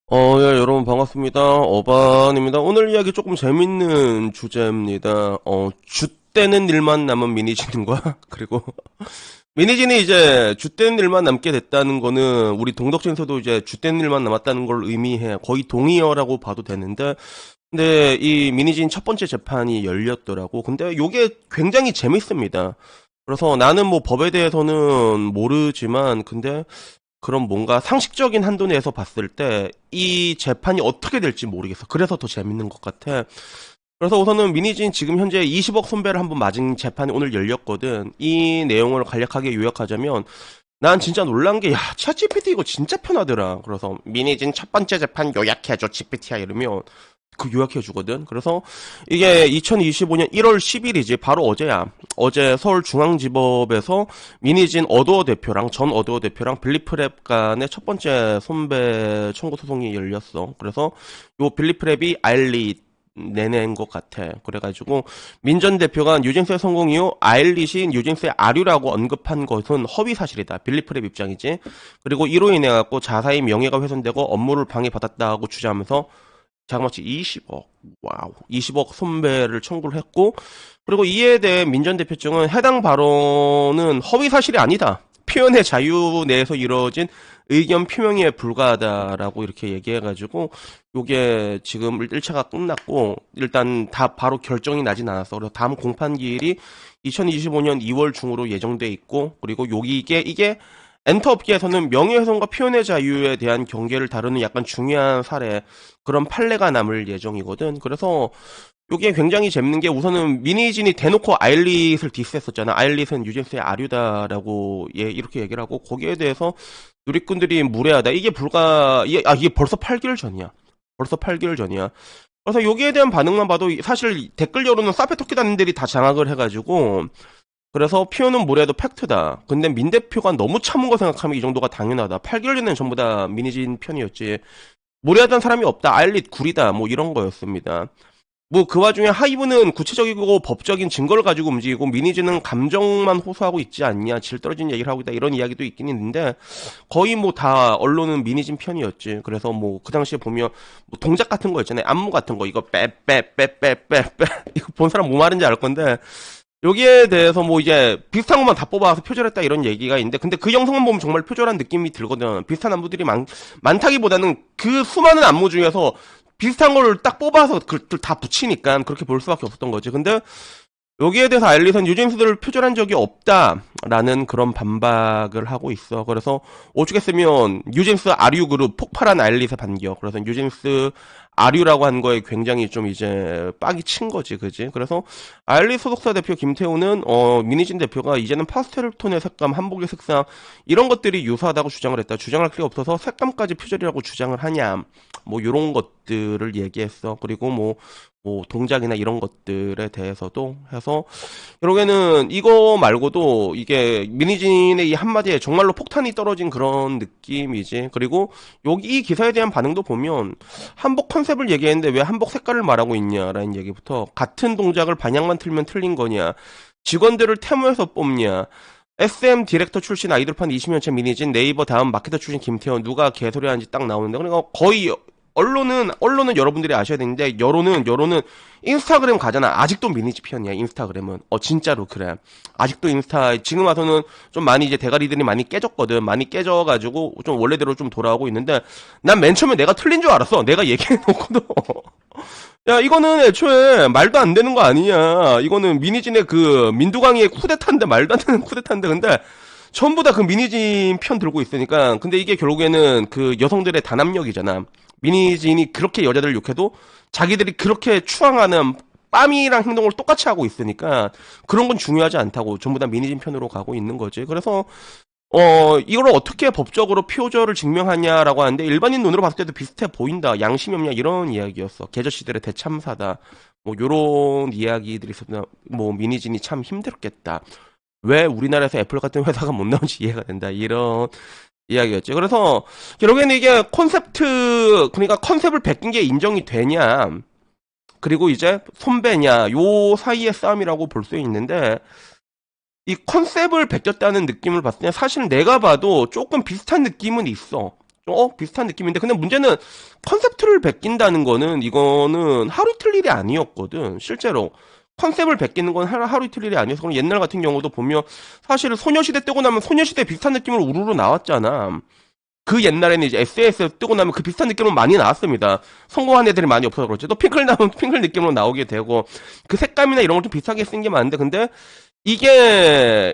예, 여러분 반갑습니다. 어반입니다. 오늘 이야기 조금 재밌는 주제입니다. 죗되는 일만 남은 미니진과 그리고 미니진이 이제 죗되는 일만 남게 됐다는 거는 우리 동덕진에서도 이제 죗되는 일만 남았다는 걸 의미해. 거의 동의어라고 봐도 되는데 근데 이 미니진 첫 번째 재판이 열렸더라고. 근데 요게 굉장히 재밌습니다. 그래서 나는 뭐 법에 대해서는 모르지만 근데 그럼 뭔가 상식적인 한도 내에서 봤을 때 이 재판이 어떻게 될지 모르겠어. 그래서 더 재밌는 것 같아. 그래서 우선은 미니진 지금 현재 20억 손배를 한번 맞은 재판이 오늘 열렸거든. 이 내용을 간략하게 요약하자면 난 진짜 놀란 게, 야, 챗GPT 이거 진짜 편하더라. 그래서 미니진 첫 번째 재판 요약해줘, GPT야 이러면 그 요약해주거든. 그래서 이게 2025년 1월 10일이지. 바로 어제야. 어제 서울중앙지법에서 미니진 어도어 대표랑 전 어도어 대표랑 빌리프랩 간의 첫 번째 손배 청구 소송이 열렸어. 그래서 요 빌리프랩이 아일릿 내낸 것 같아. 그래가지고 민전 대표가 뉴진스의 성공 이후 아일릿이 뉴진스의 아류라고 언급한 것은 허위 사실이다. 빌리프랩 입장이지. 그리고 이로 인해 갖고 자사의 명예가 훼손되고 업무를 방해받았다고 주장하면서 자그마치 20억, 와우, 20억 손배를 청구를 했고, 그리고 이에 대해 민전 대표 측은 해당 발언은 허위 사실이 아니다. 표현의 자유 내에서 이루어진 의견 표명에 불과하다라고 이렇게 얘기해가지고, 요게 지금 1차가 끝났고, 일단 다 바로 결정이 나진 않았어. 그래서 다음 공판기일이 2025년 2월 중으로 예정돼 있고, 그리고 이게 엔터 업계에서는 명예훼손과 표현의 자유에 대한 경계를 다루는 약간 중요한 사례, 그런 판례가 남을 예정이거든. 그래서 이게 굉장히 재밌는 게 우선은 미니진이 대놓고 아일릿을 디스했었잖아. 아일릿은 뉴진스의 아류다라고 이렇게 얘기를 하고 거기에 대해서 누리꾼들이 무례하다. 이게 벌써 8개월 전이야. 벌써 8개월 전이야. 그래서 여기에 대한 반응만 봐도 사실 댓글 여론은 사페토끼단들이 다 장악을 해가지고 그래서 표현은 뭐래도 팩트다. 근데 민 대표가 너무 참은 거 생각하면 이 정도가 당연하다. 8개월 전에는 전부 다 미니진 편이었지. 무례하던 사람이 없다. 아일릿 구리다. 뭐 이런 거였습니다. 뭐 그 와중에 하이브는 구체적이고 법적인 증거를 가지고 움직이고 미니지는 감정만 호소하고 있지 않냐, 질 떨어진 얘기를 하고 있다 이런 이야기도 있긴 있는데 거의 뭐 다 언론은 미니진 편이었지. 그래서 뭐 그 당시에 보면 뭐 동작 같은 거 있잖아요. 안무 같은 거 이거 빼 이거 본 사람 뭐 말인지 알 건데 여기에 대해서 뭐 이제 비슷한 것만 다 뽑아서 표절했다 이런 얘기가 있는데 근데 그 영상만 보면 정말 표절한 느낌이 들거든. 비슷한 안무들이 많다기보다는 그 수많은 안무 중에서 비슷한 걸 딱 뽑아서 그걸 다 붙이니까 그렇게 볼 수밖에 없었던 거지. 근데 여기에 대해서 아일릿은 뉴진스들을 표절한 적이 없다라는 그런 반박을 하고 있어. 그래서 오죽했으면 뉴진스 아류 그룹 폭발한 아일릿의 반격. 그래서 뉴진스 아류라고 한 거에 굉장히 좀 이제 빡이 친 거지, 그지? 그래서 아일릿 소속사 대표 김태우는 미니진 대표가 이제는 파스텔 톤의 색감, 한복의 색상 이런 것들이 유사하다고 주장을 했다. 주장할 필요 없어서 색감까지 표절이라고 주장을 하냐? 뭐 이런 것들을 얘기했어. 그리고 뭐 동작이나 이런 것들에 대해서도 해서 결국에는 이거 말고도 이게 미니진의 이 한마디에 정말로 폭탄이 떨어진 그런 느낌이지. 그리고 여기 이 기사에 대한 반응도 보면 한복 컨셉을 얘기했는데 왜 한복 색깔을 말하고 있냐라는 얘기부터 같은 동작을 방향만 틀면 틀린 거냐, 직원들을 태무해서 뽑냐, SM 디렉터 출신 아이돌판 20년째 미니진, 네이버 다음 마케터 출신 김태원, 누가 개소리 하는지 딱 나오는데 그러니까 거의 언론은 여러분들이 아셔야 되는데 여론은 인스타그램 가잖아. 아직도 미니지 편이야. 인스타그램은 진짜로 그래. 아직도 인스타 지금 와서는 좀 많이 이제 대가리들이 많이 깨졌거든. 많이 깨져가지고 좀 원래대로 좀 돌아오고 있는데 난 맨 처음에 내가 틀린 줄 알았어. 내가 얘기해놓고도 야 이거는 애초에 말도 안 되는 거 아니냐. 이거는 미니진의 그 민두광이의 쿠데타인데 말도 안 되는 쿠데타인데 근데 전부 다 그 미니진 편 들고 있으니까 근데 이게 결국에는 그 여성들의 단합력이잖아. 미니진이 그렇게 여자들을 욕해도 자기들이 그렇게 추앙하는 빰이랑 행동을 똑같이 하고 있으니까 그런 건 중요하지 않다고 전부 다 미니진 편으로 가고 있는 거지. 그래서 이걸 어떻게 법적으로 표절을 증명하냐라고 하는데 일반인 눈으로 봤을 때도 비슷해 보인다. 양심이 없냐 이런 이야기였어. 계저씨들의 대참사다. 뭐 요런 이야기들이 있었나. 뭐 미니진이 참 힘들었겠다. 왜 우리나라에서 애플 같은 회사가 못 나온지 이해가 된다. 이런 이야기였지. 그래서 결국에는 이게 그러니까 컨셉을 베낀 게 인정이 되냐, 그리고 이제 손배냐, 요 사이의 싸움이라고 볼 수 있는데 이 컨셉을 베꼈다는 느낌을 봤을 때 사실 내가 봐도 조금 비슷한 느낌은 있어. 비슷한 느낌인데, 근데 문제는 컨셉트를 베낀다는 거는, 이거는 하루 이틀 일이 아니었거든, 실제로. 컨셉을 베끼는 건 하루 이틀 일이 아니어서, 그럼 옛날 같은 경우도 보면, 사실은 소녀시대 뜨고 나면 소녀시대 비슷한 느낌으로 우르르 나왔잖아. 그 옛날에는 이제 SAS 뜨고 나면 그 비슷한 느낌으로 많이 나왔습니다. 성공한 애들이 많이 없어서 그렇지. 또 핑클 나오면 핑클 느낌으로 나오게 되고, 그 색감이나 이런 걸 좀 비슷하게 쓴 게 많은데, 근데, 이게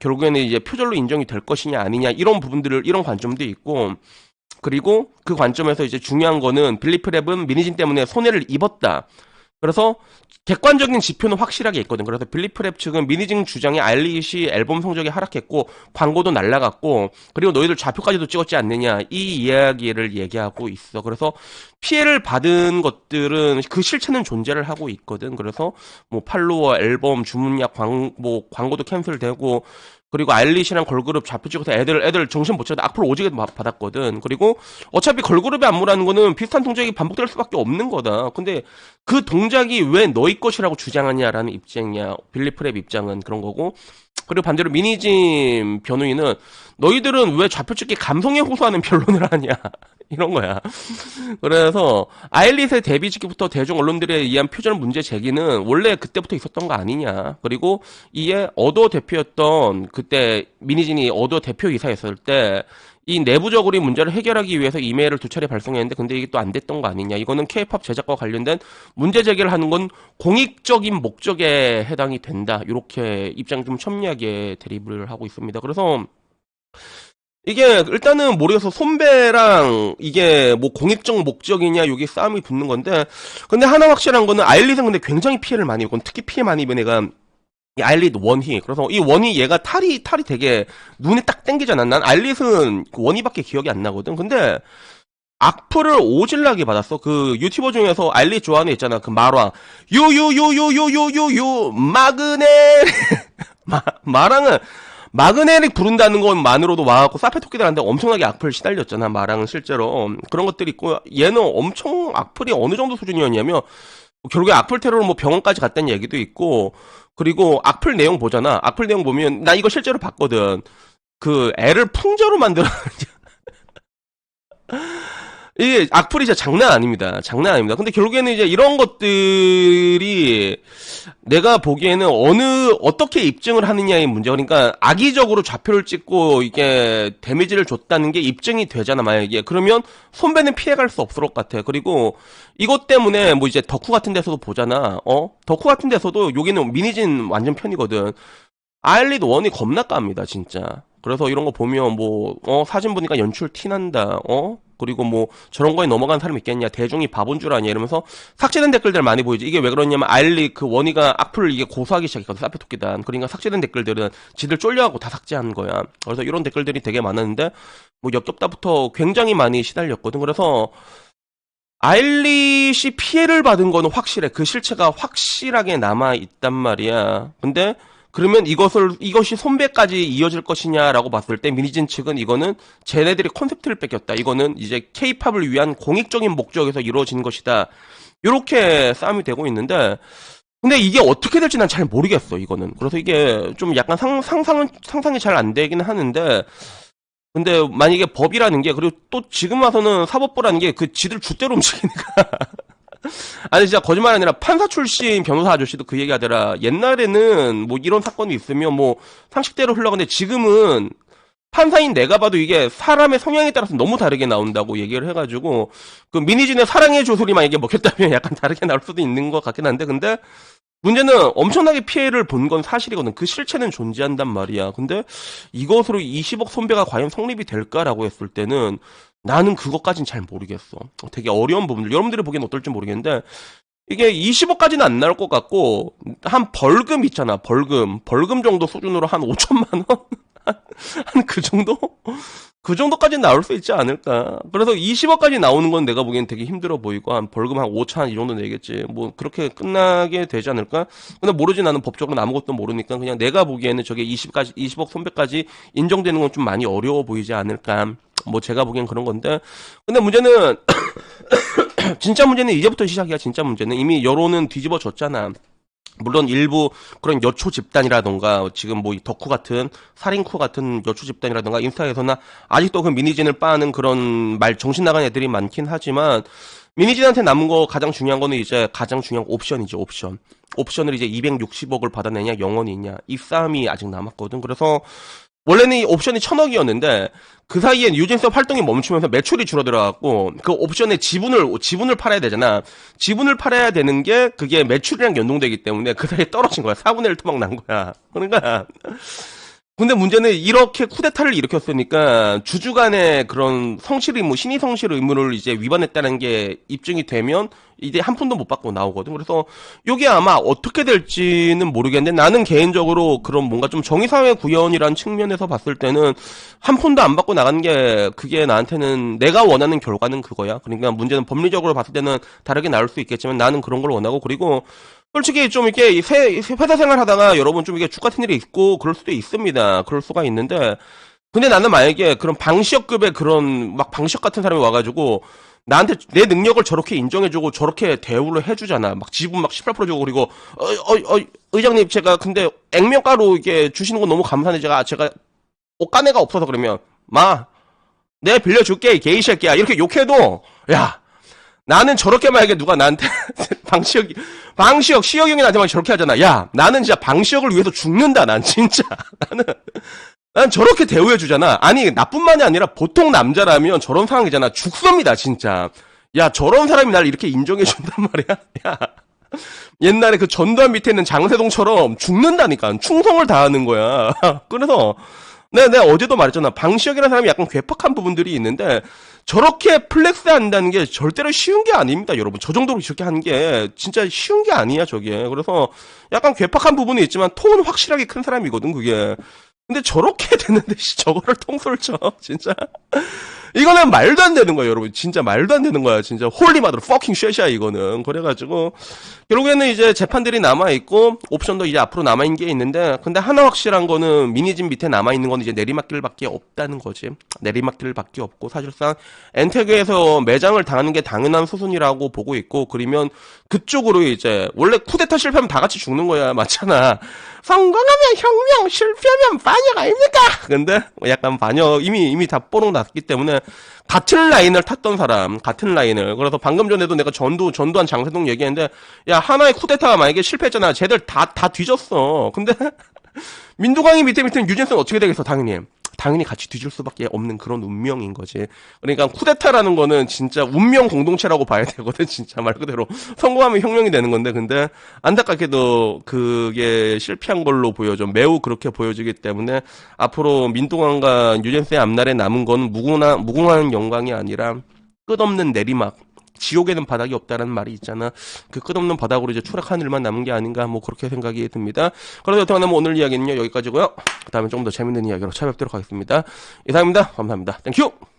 결국에는 이제 표절로 인정이 될 것이냐 아니냐 이런 부분들을 이런 관점도 있고 그리고 그 관점에서 이제 중요한 거는 빌리프랩은 미니진 때문에 손해를 입었다. 그래서 객관적인 지표는 확실하게 있거든. 그래서 빌리프랩 측은 미니진 주장에 아일리시 앨범 성적이 하락했고 광고도 날라갔고 그리고 너희들 좌표까지도 찍었지 않느냐 이 이야기를 얘기하고 있어. 그래서 피해를 받은 것들은 그 실체는 존재를 하고 있거든. 그래서 뭐 팔로워, 앨범, 주문약, 광고도 캔슬되고 그리고 아일리시랑 걸그룹 좌표 찍어서 애들 정신 못 차리고 악플 오지게 받았거든. 그리고 어차피 걸그룹의 안무라는 거는 비슷한 동작이 반복될 수밖에 없는 거다. 근데 그 동작이 왜 너희 것이라고 주장하냐라는 입장이야. 빌리프랩 입장은 그런 거고. 그리고 반대로 미니짐 변호인은 너희들은 왜 좌표 찍기 감성에 호소하는 변론을 하냐. 이런 거야. 그래서 아일릿의 데뷔 시기부터 대중 언론들에 의한 표절 문제 제기는 원래 그때부터 있었던 거 아니냐. 그리고 이에 어도 대표였던 그때 미니진이 어도 대표이사였을 때 이 내부적으로 이 문제를 해결하기 위해서 이메일을 2차례 발송했는데 근데 이게 또 안 됐던 거 아니냐. 이거는 K-팝 제작과 관련된 문제 제기를 하는 건 공익적인 목적에 해당이 된다. 이렇게 입장 좀 첨예하게 대립을 하고 있습니다. 그래서 이게 일단은 모르겠어. 손배랑 이게 뭐 공익적 목적이냐 여기 싸움이 붙는 건데 근데 하나 확실한 거는 아일릿은 근데 굉장히 피해를 많이 입고 특히 피해 많이 입은 애가 이 아일릿 원희. 그래서 이 원희 얘가 탈이 되게 눈에 딱 땡기잖아. 난 아일릿은 그 원희밖에 기억이 안 나거든. 근데 악플을 오질나게 받았어. 그 유튜버 중에서 아일릿 좋아하는 애 있잖아. 그 말화 요요요요요요요요 마그네 마랑은 마그네릭 부른다는 것만으로도 와갖고 사페토끼들한테 엄청나게 악플 시달렸잖아. 마랑은 실제로 그런 것들이 있고 얘는 엄청 악플이 어느 정도 수준이었냐면 결국에 악플 테러로 뭐 병원까지 갔다는 얘기도 있고 그리고 악플 내용 보잖아. 악플 내용 보면 나 이거 실제로 봤거든. 그 애를 풍자로 만들어 이게 악플이 진짜 장난 아닙니다. 장난 아닙니다. 근데 결국에는 이제 이런 것들이 내가 보기에는 어떻게 입증을 하느냐의 문제. 그러니까 악의적으로 좌표를 찍고 이게 데미지를 줬다는 게 입증이 되잖아, 만약에. 그러면 손배는 피해갈 수 없을 것 같아. 그리고 이것 때문에 뭐 이제 덕후 같은 데서도 보잖아. 덕후 같은 데서도 여기는 미니진 완전 편이거든. 아일릿 원이 겁나 깝니다, 진짜. 그래서 이런 거 보면 뭐 사진 보니까 연출 티난다. 그리고 뭐 저런 거에 넘어간 사람 있겠냐 대중이 바본 줄 아냐 이러면서 삭제된 댓글들 많이 보이지. 이게 왜 그러냐면 아일리 그 원희가 악플을 이게 고소하기 시작했거든. 사페토끼단. 그러니까 삭제된 댓글들은 지들 쫄려하고 다 삭제한 거야. 그래서 이런 댓글들이 되게 많았는데 뭐 역겹다부터 굉장히 많이 시달렸거든. 그래서 아일릿이 피해를 받은 거는 확실해. 그 실체가 확실하게 남아 있단 말이야. 근데 그러면 이것이 손배까지 이어질 것이냐라고 봤을 때 미니진 측은 이거는 쟤네들이 컨셉트를 뺏겼다. 이거는 이제 케이팝을 위한 공익적인 목적에서 이루어진 것이다. 이렇게 싸움이 되고 있는데 근데 이게 어떻게 될지 난 잘 모르겠어. 이거는. 그래서 이게 좀 약간 상상이 잘 안 되긴 하는데 근데 만약에 법이라는 게 그리고 또 지금 와서는 사법부라는 게 그 지들 줏대로 움직이니까 아니 진짜 거짓말 아니라 판사 출신 변호사 아저씨도 그 얘기하더라. 옛날에는 뭐 이런 사건이 있으면 뭐 상식대로 흘러가는데 지금은 판사인 내가 봐도 이게 사람의 성향에 따라서 너무 다르게 나온다고 얘기를 해가지고 그 미니진의 사랑의 조소리 만약에 먹혔다면 약간 다르게 나올 수도 있는 것 같긴 한데 근데 문제는 엄청나게 피해를 본 건 사실이거든. 그 실체는 존재한단 말이야. 근데 이것으로 20억 손배가 과연 성립이 될까라고 했을 때는 나는 그것까진 잘 모르겠어. 되게 어려운 부분들. 여러분들이 보기엔 어떨지 모르겠는데 이게 20억까지는 안 나올 것 같고 한 벌금 있잖아. 벌금 정도 수준으로 한 5천만 원? 한 그 정도? 그 정도까지 나올 수 있지 않을까. 그래서 20억까지 나오는 건 내가 보기엔 되게 힘들어 보이고, 한 벌금 한 5천 이 정도 내겠지. 뭐, 그렇게 끝나게 되지 않을까? 근데 모르지 나는 법적으로 아무것도 모르니까 그냥 내가 보기에는 저게 20억 손배까지 인정되는 건 좀 많이 어려워 보이지 않을까. 뭐, 제가 보기엔 그런 건데. 근데 문제는, 진짜 문제는 이제부터 시작이야, 진짜 문제는. 이미 여론은 뒤집어졌잖아. 물론 일부 그런 여초 집단이라던가 지금 뭐 덕후 같은 살인쿠 같은 여초 집단이라던가 인스타에서나 아직도 그 미니진을 빠는 그런 말 정신 나간 애들이 많긴 하지만 미니진한테 남은 거 가장 중요한 거는 이제 가장 중요한 옵션이죠, 옵션. 옵션을 이제 260억을 받아내냐 영원히 있냐 이 싸움이 아직 남았거든. 그래서 원래는 이 옵션이 1000억이었는데 그 사이에 뉴진스업 활동이 멈추면서 매출이 줄어들어갖고 그 옵션의 지분을 팔아야 되잖아. 지분을 팔아야 되는 게 그게 매출이랑 연동되기 때문에 그 사이에 떨어진 거야. 4분의 1 토막 난 거야. 그러니까 근데 문제는 이렇게 쿠데타를 일으켰으니까 주주간의 그런 성실 의무, 신의 성실 의무를 이제 위반했다는 게 입증이 되면 이제 한 푼도 못 받고 나오거든. 그래서 이게 아마 어떻게 될지는 모르겠는데 나는 개인적으로 그런 뭔가 좀 정의사회 구현이란 측면에서 봤을 때는 한 푼도 안 받고 나간 게 그게 나한테는 내가 원하는 결과는 그거야. 그러니까 문제는 법리적으로 봤을 때는 다르게 나올 수 있겠지만 나는 그런 걸 원하고 그리고 솔직히 좀 이렇게 회사 생활 하다가 여러분 좀 이게 죽 같은 일이 있고 그럴 수도 있습니다. 그럴 수가 있는데 근데 나는 만약에 그런 방시혁급의 그런 막 방시혁 같은 사람이 와가지고 나한테 내 능력을 저렇게 인정해주고 저렇게 대우를 해주잖아. 막 지분 막 18% 주고 그리고 의장님 제가 근데 액면가로 이게 주시는 건 너무 감사한데 제가 옷가네가 없어서 그러면 내가 빌려줄게 이 개이 새끼야 이렇게 욕해도 야 나는 저렇게 만약에 누가 나한테 방시혁 시혁이 형이 나한테 막 저렇게 하잖아. 야 나는 진짜 방시혁을 위해서 죽는다. 난 진짜 난 저렇게 대우해주잖아. 아니 나뿐만이 아니라 보통 남자라면 저런 상황이잖아. 죽습니다 진짜. 야 저런 사람이 날 이렇게 인정해준단 말이야. 야 옛날에 그 전두환 밑에 있는 장세동처럼 죽는다니까. 충성을 다하는 거야. 그래서 내가 어제도 말했잖아. 방시혁이라는 사람이 약간 괴팍한 부분들이 있는데 저렇게 플렉스 한다는 게 절대로 쉬운 게 아닙니다, 여러분. 저 정도로 저렇게 하는 게 진짜 쉬운 게 아니야, 저게. 그래서 약간 괴팍한 부분이 있지만 톤은 확실하게 큰 사람이거든, 그게. 근데 저렇게 되는데 저거를 통솔 쳐, 진짜. 이거는 말도 안 되는 거야, 여러분. 진짜 말도 안 되는 거야, 진짜. 홀리 마더 퍼킹 쉐샤 이거는. 그래가지고 결국에는 이제 재판들이 남아있고 옵션도 이제 앞으로 남아있는 게 있는데 근데 하나 확실한 거는 미니진 밑에 남아있는 건 이제 내리막길밖에 없다는 거지. 내리막길밖에 없고 사실상 엔테그에서 매장을 당하는 게 당연한 수순이라고 보고 있고 그러면 그쪽으로 이제 원래 쿠데타 실패하면 다 같이 죽는 거야. 맞잖아. 성공하면 혁명, 실패하면 반역 아닙니까? 근데 약간 반역 이미 다 뽀록 났기 때문에 같은 라인을 탔던 사람, 같은 라인을. 그래서 방금 전에도 내가 전두환 장세동 얘기했는데, 야, 하나의 쿠데타가 만약에 실패했잖아. 쟤들 다 뒤졌어. 근데, 민두광이 밑에 유진스는 어떻게 되겠어, 당연히 같이 뒤질 수밖에 없는 그런 운명인 거지. 그러니까 쿠데타라는 거는 진짜 운명 공동체라고 봐야 되거든, 진짜 말 그대로. 성공하면 혁명이 되는 건데, 근데 안타깝게도 그게 실패한 걸로 보여져. 매우 그렇게 보여지기 때문에 앞으로 민동환과 유젠스의 앞날에 남은 건 무궁한 영광이 아니라 끝없는 내리막. 지옥에는 바닥이 없다는 말이 있잖아. 그 끝없는 바닥으로 이제 추락하는 일만 남은 게 아닌가 뭐 그렇게 생각이 듭니다. 그래서 여튼간에 뭐 오늘 이야기는요 여기까지고요. 다음에 조금 더 재밌는 이야기로 찾아뵙도록 하겠습니다. 이상입니다. 감사합니다. 땡큐.